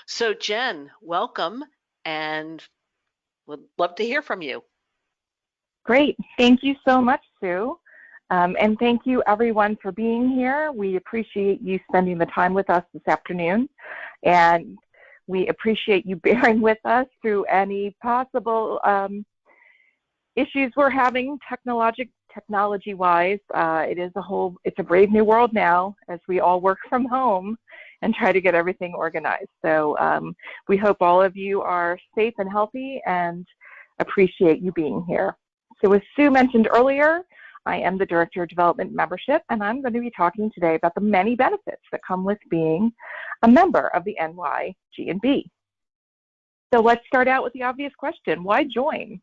So Jen, welcome and would love to hear from you. Great. Thank you so much, Sue. And thank you, everyone, for being here. We appreciate you spending the time with us this afternoon. And we appreciate you bearing with us through any possible issues we're having technology-wise. It's a brave new world now as we all work from home and try to get everything organized. So we hope all of you are safe and healthy and appreciate you being here. So as Sue mentioned earlier, I am the Director of Development Membership, and I'm going to be talking today about the many benefits that come with being a member of the NYG&B. So let's start out with the obvious question, why join?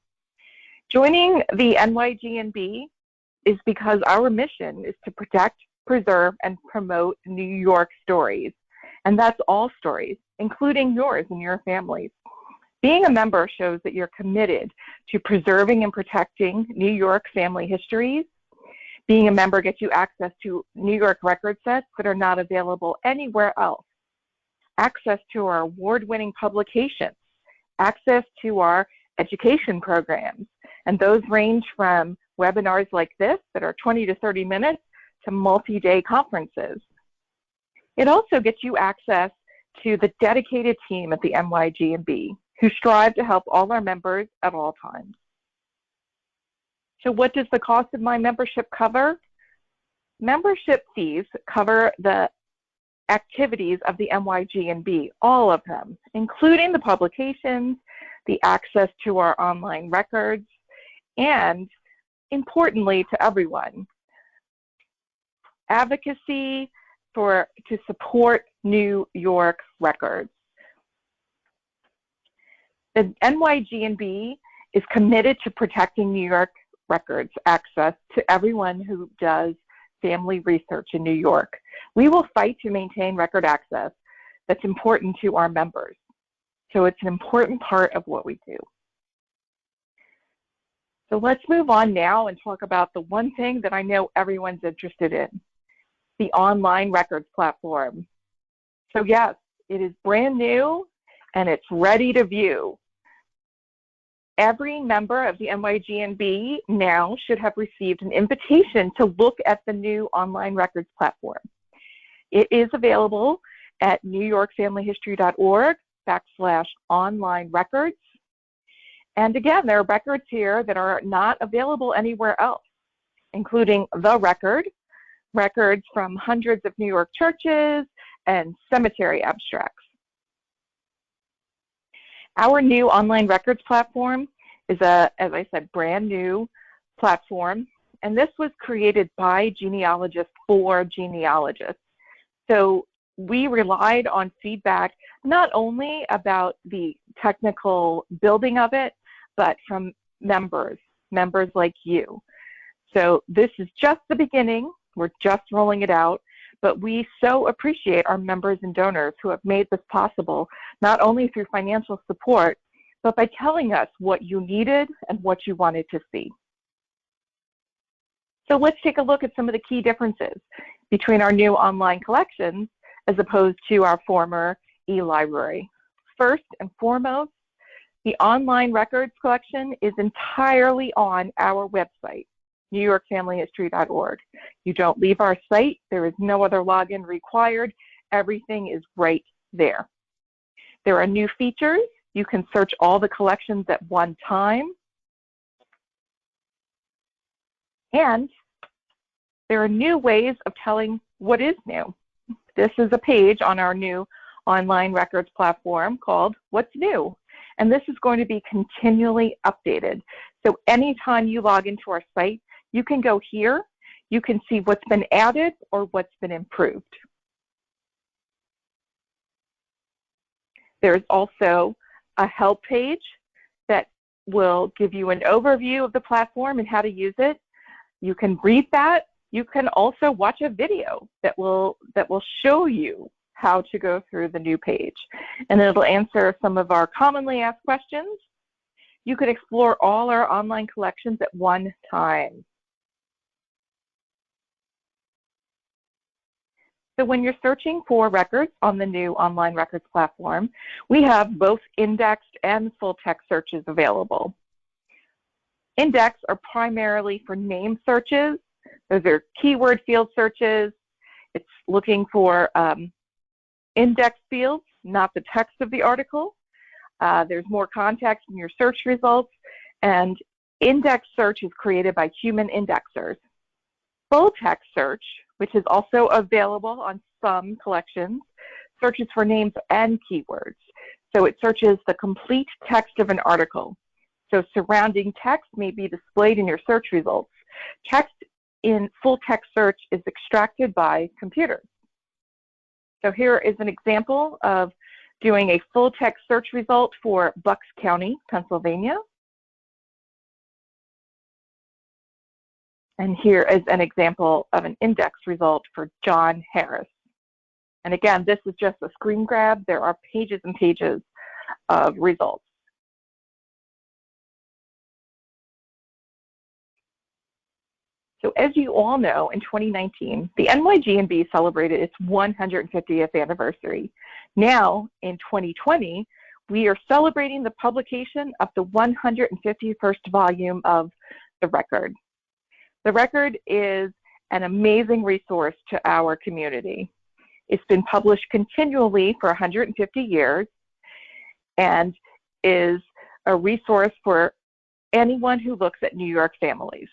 Joining the NYG&B is because our mission is to protect, preserve, and promote New York stories. And that's all stories, including yours and your families. Being a member shows that you're committed to preserving and protecting New York family histories. Being a member gets you access to New York record sets that are not available anywhere else, access to our award-winning publications, access to our education programs, and those range from webinars like this that are 20 to 30 minutes to multi-day conferences. It also gets you access to the dedicated team at the NYG&B, who strive to help all our members at all times. So what does the cost of my membership cover? Membership fees cover the activities of the NYG&B, all of them, including the publications, the access to our online records, and importantly to everyone, advocacy to support New York records. The NYG&B is committed to protecting New York records access to everyone who does family research in New York. We will fight to maintain record access that's important to our members. So it's an important part of what we do. So let's move on now and talk about the one thing that I know everyone's interested in, the online records platform. So yes, it is brand new and it's ready to view. Every member of the NYG&B now should have received an invitation to look at the new online records platform. It is available at newyorkfamilyhistory.org/online records. And again, there are records here that are not available anywhere else, including the records from hundreds of New York churches, and cemetery abstracts. Our new online records platform is as I said, brand new platform, and this was created by genealogists for genealogists. So we relied on feedback not only about the technical building of it, but from members like you. So this is just the beginning. We're just rolling it out. But we so appreciate our members and donors who have made this possible, not only through financial support, but by telling us what you needed and what you wanted to see. So let's take a look at some of the key differences between our new online collections as opposed to our former e-library. First and foremost, the online records collection is entirely on our website, newyorkfamilyhistory.org. You don't leave our site. There is no other login required. Everything is right there. There are new features. You can search all the collections at one time. And there are new ways of telling what is new. This is a page on our new online records platform called What's New? And this is going to be continually updated. So anytime you log into our site, you can go here, you can see what's been added or what's been improved. There's also a help page that will give you an overview of the platform and how to use it. You can read that. You can also watch a video that will show you how to go through the new page. And it'll answer some of our commonly asked questions. You can explore all our online collections at one time. So when you're searching for records on the new online records platform, we have both indexed and full text searches available. Index are primarily for name searches. Those are keyword field searches. It's looking for index fields, not the text of the article. There's more context in your search results, and index search is created by human indexers. Full text search, which is also available on some collections, searches for names and keywords. So it searches the complete text of an article. So surrounding text may be displayed in your search results. Text in full text search is extracted by computers. So here is an example of doing a full text search result for Bucks County, Pennsylvania. And here is an example of an index result for John Harris. And again, this is just a screen grab. There are pages and pages of results. So as you all know, in 2019, the NYG&B celebrated its 150th anniversary. Now, in 2020, we are celebrating the publication of the 151st volume of The Record. The Record is an amazing resource to our community. It's been published continually for 150 years and is a resource for anyone who looks at New York families.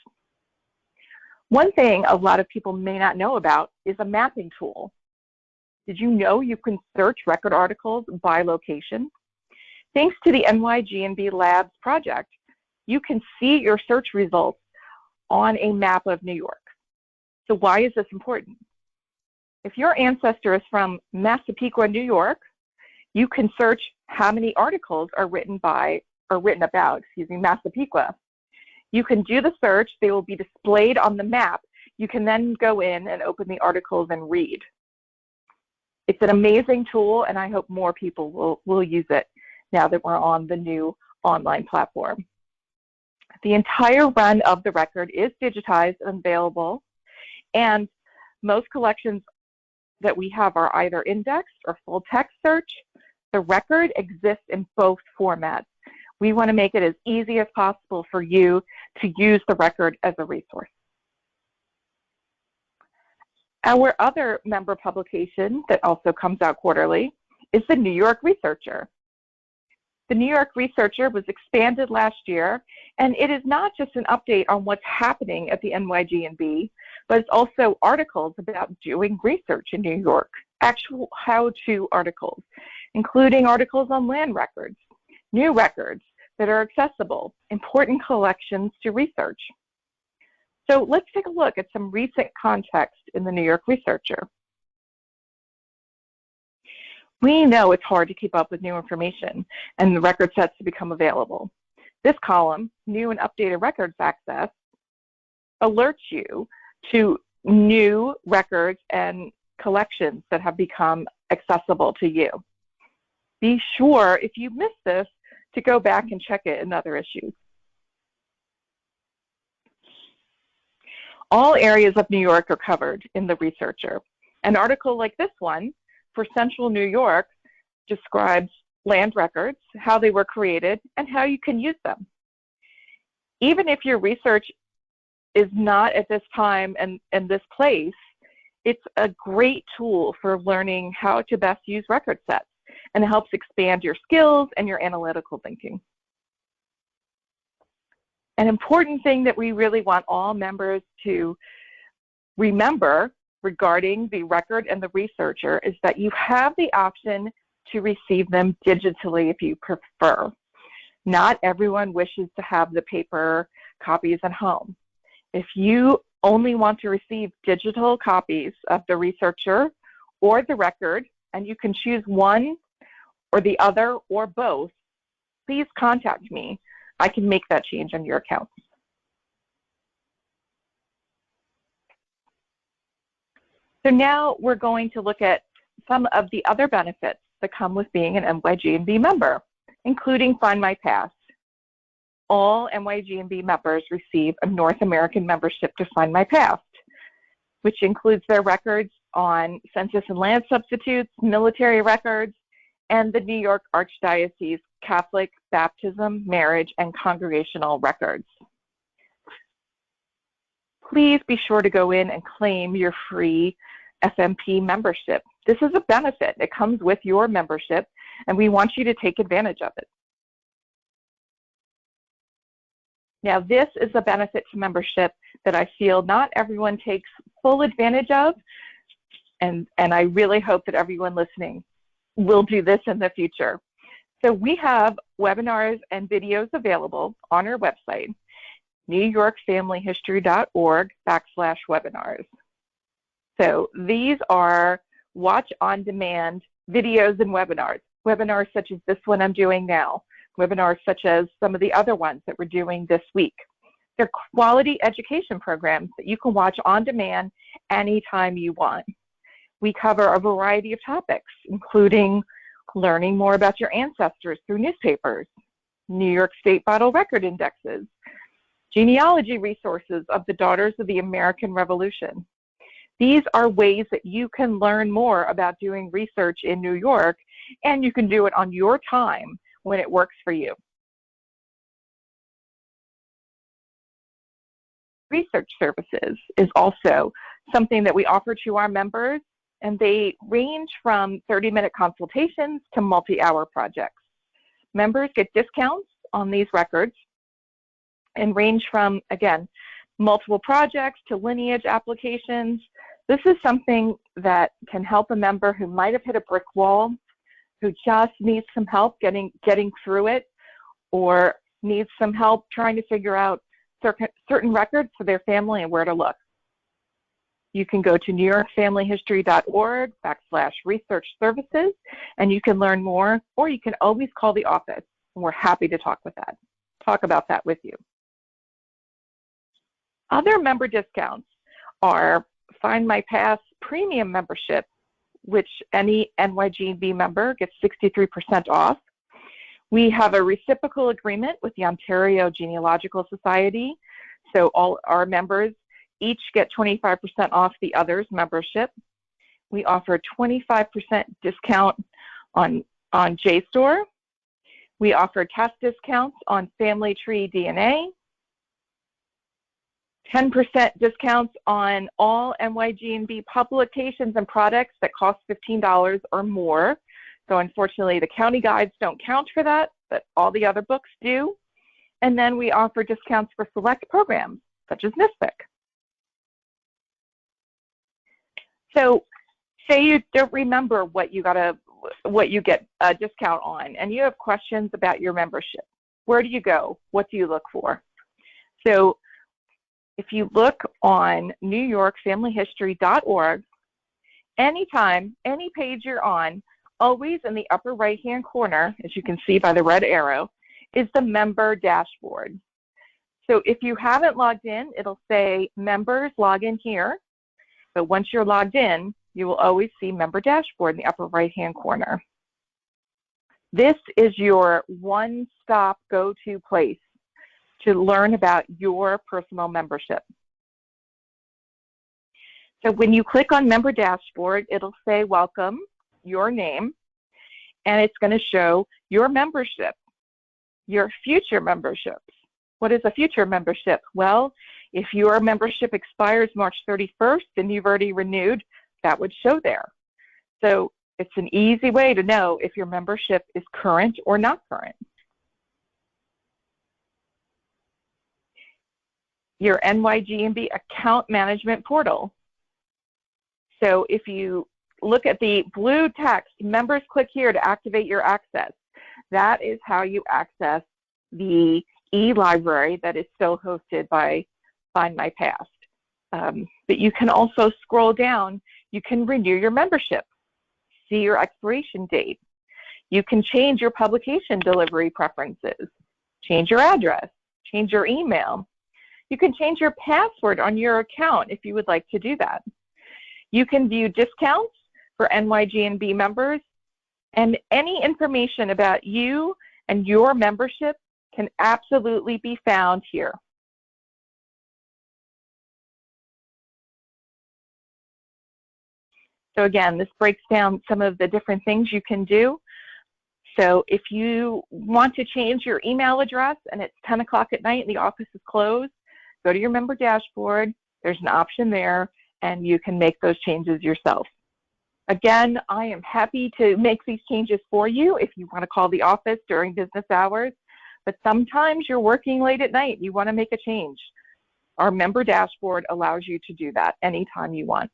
One thing a lot of people may not know about is a mapping tool. Did you know you can search record articles by location? Thanks to the NYG&B Labs project, you can see your search results on a map of New York. So why is this important? If your ancestor is from Massapequa, New York, you can search how many articles are written about Massapequa. You can do the search. They will be displayed on the map. You can then go in and open the articles and read. It's an amazing tool, and I hope more people will use it now that we're on the new online platform. The entire run of The Record is digitized and available, and most collections that we have are either indexed or full text search. The Record exists in both formats. We want to make it as easy as possible for you to use The Record as a resource. Our other member publication that also comes out quarterly is the New York Researcher. The New York Researcher was expanded last year, and it is not just an update on what's happening at the NYG&B, but it's also articles about doing research in New York, actual how-to articles, including articles on land records, new records that are accessible, important collections to research. So let's take a look at some recent context in the New York Researcher. We know it's hard to keep up with new information and the record sets to become available. This column, New and Updated Records Access, alerts you to new records and collections that have become accessible to you. Be sure, if you missed this, to go back and check it in other issues. All areas of New York are covered in the Researcher. An article like this one for Central New York describes land records, how they were created, and how you can use them. Even if your research is not at this time and this place, it's a great tool for learning how to best use record sets, and it helps expand your skills and your analytical thinking. An important thing that we really want all members to remember regarding the Record and the Researcher is that you have the option to receive them digitally if you prefer. Not everyone wishes to have the paper copies at home. If you only want to receive digital copies of the Researcher or the Record, and you can choose one or the other or both, please contact me. I can make that change on your account. So now we're going to look at some of the other benefits that come with being an NYG&B member, including Find My Past. All NYG&B members receive a North American membership to Find My Past, which includes their records on census and land substitutes, military records, and the New York Archdiocese Catholic baptism, marriage, and congregational records. Please be sure to go in and claim your free FMP membership. This is a benefit. It comes with your membership, and we want you to take advantage of it. Now, this is a benefit to membership that I feel not everyone takes full advantage of, and I really hope that everyone listening will do this in the future. So we have webinars and videos available on our website, newyorkfamilyhistory.org/webinars. So these are watch-on-demand videos and webinars, webinars such as this one I'm doing now, webinars such as some of the other ones that we're doing this week. They're quality education programs that you can watch on demand anytime you want. We cover a variety of topics, including learning more about your ancestors through newspapers, New York State vital record indexes, genealogy resources of the Daughters of the American Revolution. These are ways that you can learn more about doing research in New York, and you can do it on your time when it works for you. Research services is also something that we offer to our members, and they range from 30-minute consultations to multi-hour projects. Members get discounts on these records and range from, again, multiple projects to lineage applications. This is something that can help a member who might have hit a brick wall, who just needs some help getting through it, or needs some help trying to figure out certain records for their family and where to look. You can go to newyorkfamilyhistory.org/research services, and you can learn more, or you can always call the office, and we're happy to talk about that with you. Other member discounts are Find My Pass premium membership, which any NYG&B member gets 63% off. We have a reciprocal agreement with the Ontario Genealogical Society, so all our members each get 25% off the other's membership. We offer 25% discount on JSTOR. We offer test discounts on Family Tree DNA, 10% discounts on all NYG&B publications and products that cost $15 or more. So unfortunately, the county guides don't count for that, but all the other books do. And then we offer discounts for select programs, such as NYSPIC. So say you don't remember what you get a discount on, and you have questions about your membership. Where do you go? What do you look for? So if you look on newyorkfamilyhistory.org, anytime, any page you're on, always in the upper right-hand corner, as you can see by the red arrow, is the member dashboard. So if you haven't logged in, it'll say members log in here. But once you're logged in, you will always see member dashboard in the upper right-hand corner. This is your one-stop go-to place to learn about your personal membership. So when you click on member dashboard, it'll say welcome, your name, and it's going to show your membership, your future memberships. What is a future membership? Well, if your membership expires March 31st and you've already renewed, that would show there. So it's an easy way to know if your membership is current or not current. Your NYG&B account management portal. So if you look at the blue text, members click here to activate your access. That is how you access the e-library that is still hosted by Find My Past. But you can also scroll down. You can renew your membership, see your expiration date. You can change your publication delivery preferences, change your address, change your email. You can change your password on your account if you would like to do that. You can view discounts for NYG&B members, and any information about you and your membership can absolutely be found here. So again, this breaks down some of the different things you can do. So if you want to change your email address and it's 10 o'clock at night and the office is closed, go to your member dashboard. There's an option there, and you can make those changes yourself. Again, I am happy to make these changes for you if you want to call the office during business hours, but sometimes you're working late at night. You want to make a change. Our member dashboard allows you to do that anytime you want.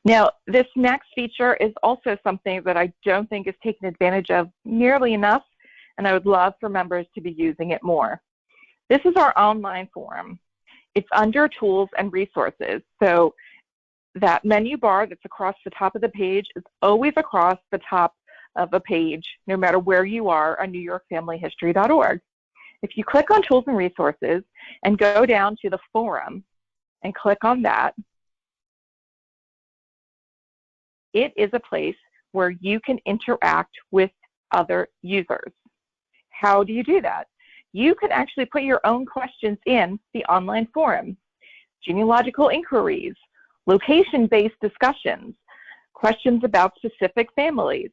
Now, this next feature is also something that I don't think is taken advantage of nearly enough, and I would love for members to be using it more. This is our online forum. It's under Tools and Resources. So that menu bar that's across the top of the page is always across the top of a page, no matter where you are on NewYorkFamilyHistory.org. If you click on Tools and Resources and go down to the forum and click on that, it is a place where you can interact with other users. How do you do that? You can actually put your own questions in the online forum. Genealogical inquiries, location-based discussions, questions about specific families.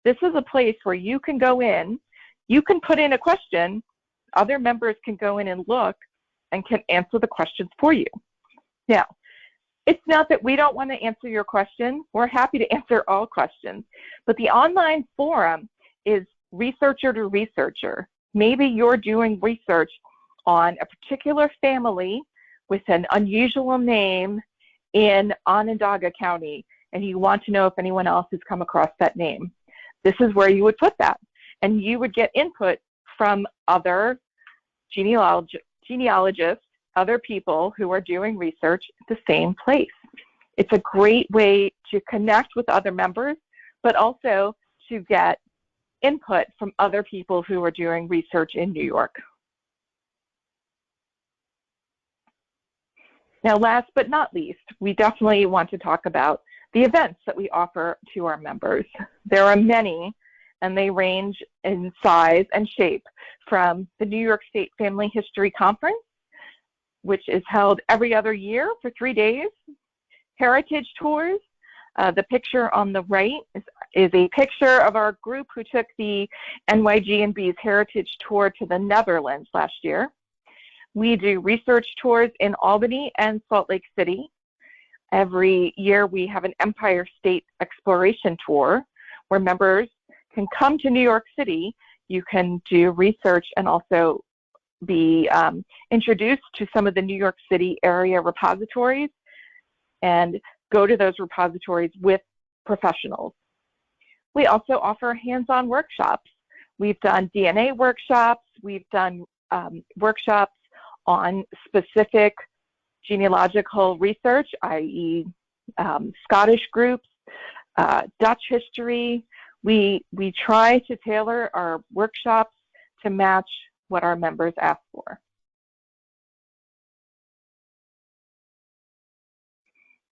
This is a place where you can go in, you can put in a question, other members can go in and look and can answer the questions for you. Now, it's not that we don't want to answer your question. We're happy to answer all questions. But the online forum is researcher to researcher. Maybe you're doing research on a particular family with an unusual name in Onondaga County, and you want to know if anyone else has come across that name. This is where you would put that. And you would get input from other genealogists, other people who are doing research at the same place. It's a great way to connect with other members, but also to get input from other people who are doing research in New York. Now, last but not least, we definitely want to talk about the events that we offer to our members. There are many, and they range in size and shape, from the New York State Family History Conference, which is held every other year for 3 days. Heritage tours. The picture on the right is a picture of our group who took the NYG&B's Heritage Tour to the Netherlands last year. We do research tours in Albany and Salt Lake City. Every year we have an Empire State Exploration Tour where members can come to New York City. You can do research and also be introduced to some of the New York City area repositories and go to those repositories with professionals. We also offer hands-on workshops. We've done DNA workshops. We've done workshops on specific genealogical research, i.e. Scottish groups, Dutch history. We try to tailor our workshops to match what our members ask for.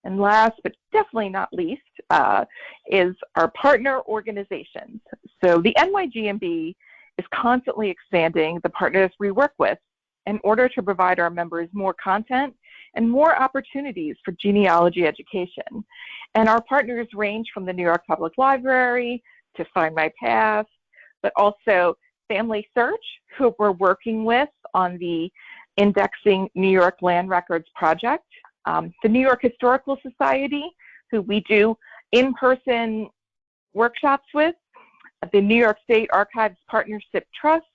And last, but definitely not least, is our partner organizations. So the NYG&B is constantly expanding the partners we work with in order to provide our members more content and more opportunities for genealogy education. And our partners range from the New York Public Library to Find My Path, but also Family Search, who we're working with on the Indexing New York Land Records project, the New York Historical Society, who we do in-person workshops with, the New York State Archives Partnership Trust,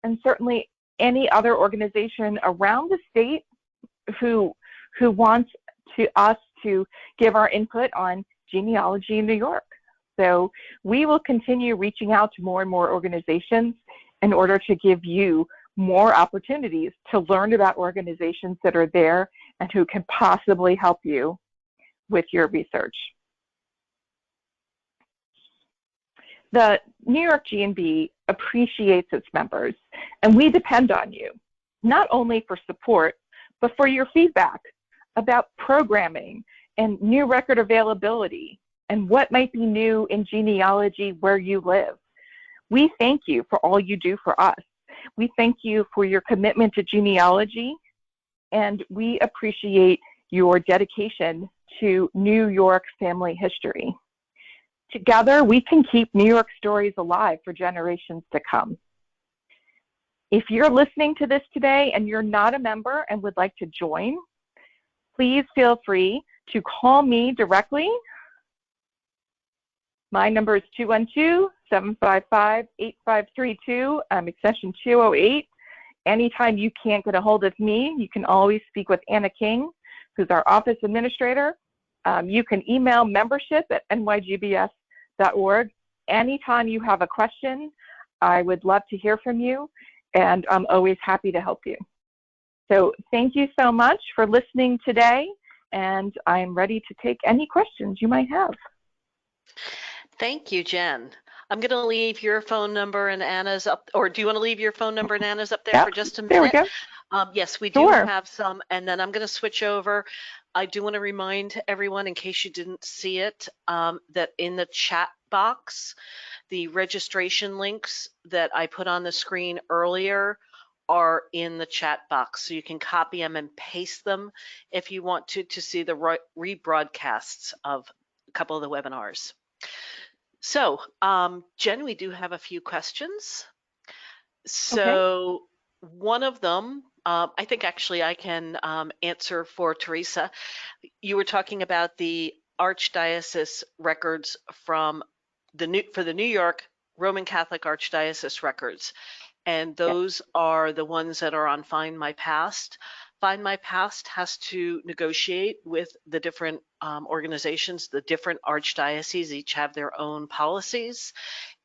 and certainly any other organization around the state who wants us to give our input on genealogy in New York. So we will continue reaching out to more and more organizations in order to give you more opportunities to learn about organizations that are there and who can possibly help you with your research. The New York G&B appreciates its members, and we depend on you, not only for support, but for your feedback about programming and new record availability and what might be new in genealogy where you live. We thank you for all you do for us. We thank you for your commitment to genealogy, and we appreciate your dedication to New York family history. Together, we can keep New York stories alive for generations to come. If you're listening to this today and you're not a member and would like to join, please feel free to call me directly. My number is 212-755-8532, extension 208. Anytime you can't get a hold of me, you can always speak with Anna King, who's our office administrator. You can email membership@nygbs.org. Anytime you have a question, I would love to hear from you, and I'm always happy to help you. So thank you so much for listening today, and I'm ready to take any questions you might have. Thank you, Jen. I'm going to leave your phone number and Anna's up, or do you want to leave your phone number and Anna's up there Yep, for just a there we minute? go. Yes, we do Sure. have some, and then I'm going to switch over. I do want to remind everyone, in case you didn't see it, that in the chat box, the registration links that I put on the screen earlier are in the chat box. So you can copy them and paste them if you want to see the rebroadcasts of a couple of the webinars. So, Jen, we do have a few questions. So one of them, I think actually I can answer for Teresa. You were talking about the Archdiocese records from for the New York Roman Catholic Archdiocese records. And those are the ones that are on Find My Past. Find My Past has to negotiate with the different organizations. The different archdioceses each have their own policies,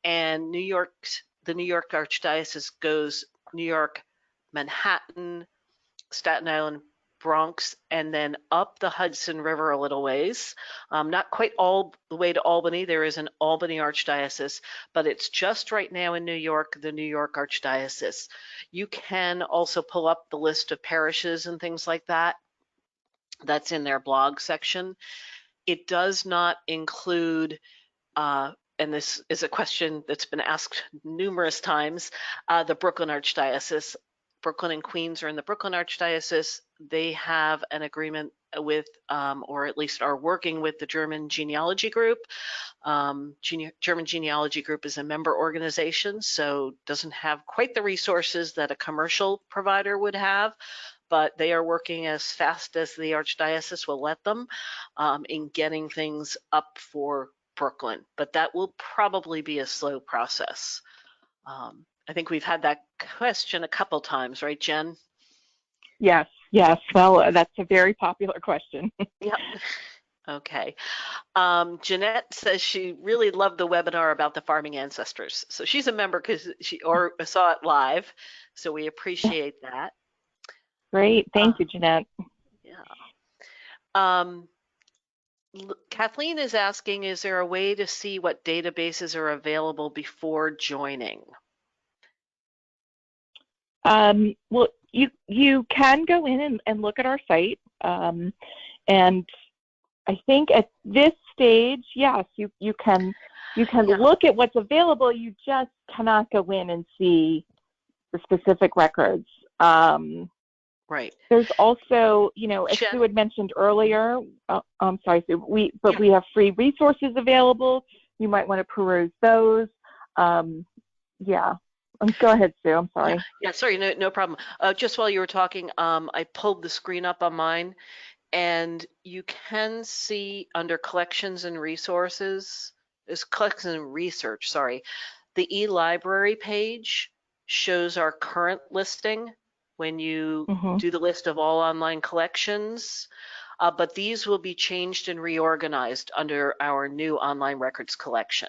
and the New York Archdiocese goes New York, Manhattan, Staten Island, Bronx, and then up the Hudson River a little ways. Not quite all the way to Albany. There is an Albany Archdiocese, but it's just right now in New York, the New York Archdiocese. You can also pull up the list of parishes and things like that. That's in their blog section. It does not include, and this is a question that's been asked numerous times, the Brooklyn Archdiocese. Brooklyn and Queens are in the Brooklyn Archdiocese. They have an agreement with, or at least are working with, the German Genealogy Group. German Genealogy Group is a member organization, so doesn't have quite the resources that a commercial provider would have, but they are working as fast as the Archdiocese will let them in getting things up for Brooklyn. But that will probably be a slow process. I think we've had that question a couple times, right, Jen? Yes, yes. Well, that's a very popular question. Yep. Okay. Jeanette says she really loved the webinar about the farming ancestors. So she's a member because she saw it live. So we appreciate that. Great. Thank you, Jeanette. Yeah. Kathleen is asking, is there a way to see what databases are available before joining? Well, you can go in and look at our site, and I think at this stage, yes, you can look at what's available. You just cannot go in and see the specific records. Right. There's also, as Sue had mentioned earlier, I'm sorry, Sue, we have free resources available. You might want to peruse those. Yeah. Go ahead, Sue. I'm sorry. Yeah, sorry, no problem. Just while you were talking, I pulled the screen up on mine, and you can see under collections and resources, there's collections and research, sorry. The e-library page shows our current listing when you do the list of all online collections, but these will be changed and reorganized under our new online records collection.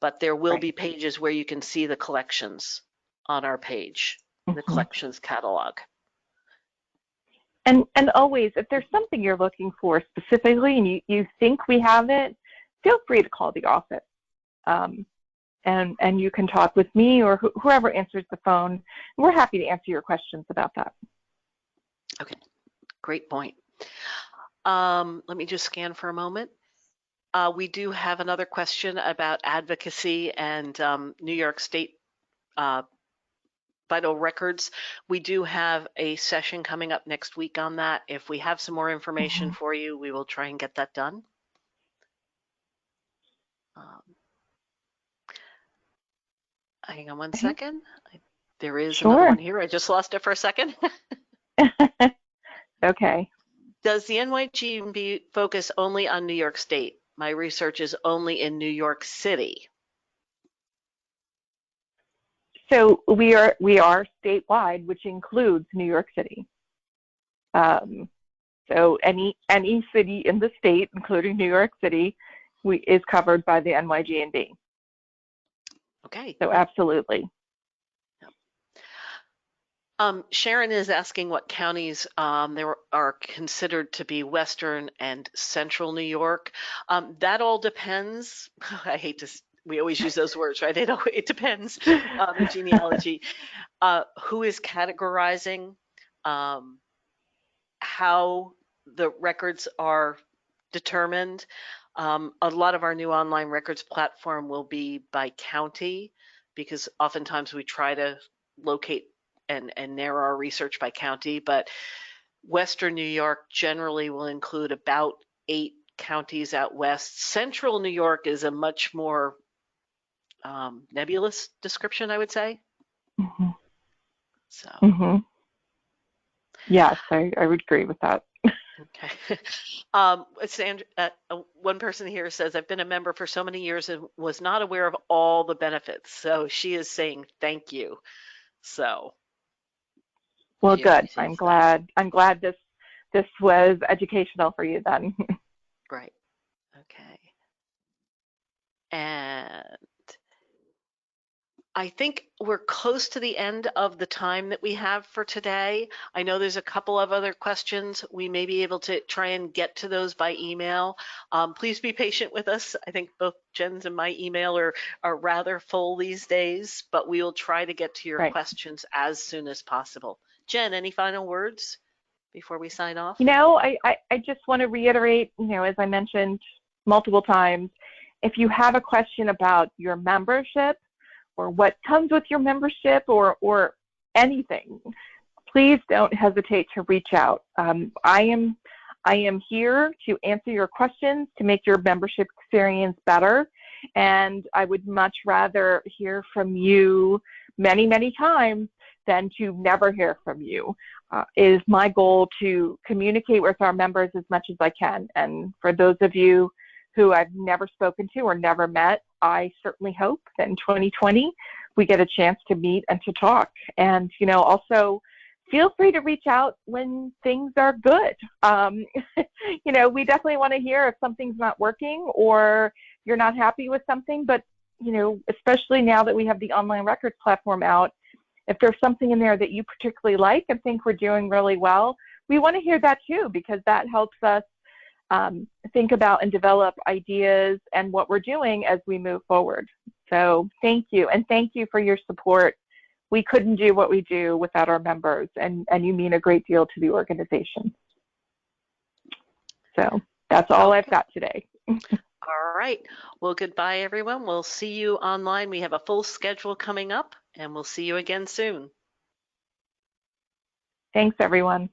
But there will be pages where you can see the collections on our page, the collections catalog. And always, if there's something you're looking for specifically and you think we have it, feel free to call the office. And you can talk with me or whoever answers the phone. We're happy to answer your questions about that. Okay, great point. Let me just scan for a moment. We do have another question about advocacy and New York State vital records. We do have a session coming up next week on that. If we have some more information for you, we will try and get that done. Hang on one second. There is another one here. I just lost it for a second. Okay. Does the NYG&B focus only on New York State? My research is only in New York City. So we are statewide, which includes New York City. So any city in the state, including New York City, is covered by the NYG&B. Okay. So absolutely. Sharon is asking what counties there are considered to be Western and Central New York. That all depends. I hate to, we always use those words, right? It depends on the genealogy. Who is categorizing, how the records are determined. A lot of our new online records platform will be by county, because oftentimes we try to locate and narrow our research by county, but Western New York generally will include about 8 counties out west. Central New York is a much more nebulous description, I would say. Mm-hmm. So. Mm-hmm. Yes, I would agree with that. Okay. Sandra, one person here says, I've been a member for so many years and was not aware of all the benefits. So she is saying thank you. So. Well, good. I'm glad this was educational for you then. Right. Okay. And I think we're close to the end of the time that we have for today. I know there's a couple of other questions. We may be able to try and get to those by email. Please be patient with us. I think both Jen's and my email are rather full these days, but we will try to get to your questions as soon as possible. Jen, any final words before we sign off? I just want to reiterate, as I mentioned multiple times, if you have a question about your membership, or what comes with your membership, or anything, please don't hesitate to reach out. I am here to answer your questions, to make your membership experience better, and I would much rather hear from you many, many times than to never hear from you. It is my goal to communicate with our members as much as I can, and for those of you who I've never spoken to or never met, I certainly hope that in 2020 we get a chance to meet and to talk. And, also feel free to reach out when things are good. We definitely want to hear if something's not working or you're not happy with something, but, especially now that we have the online records platform out, if there's something in there that you particularly like and think we're doing really well, we want to hear that too, because that helps us think about and develop ideas and what we're doing as we move forward. So thank you, and thank you for your support. We couldn't do what we do without our members, and you mean a great deal to the organization. So that's all I've got today. All right. Well, goodbye, everyone. We'll see you online. We have a full schedule coming up, and we'll see you again soon. Thanks, everyone.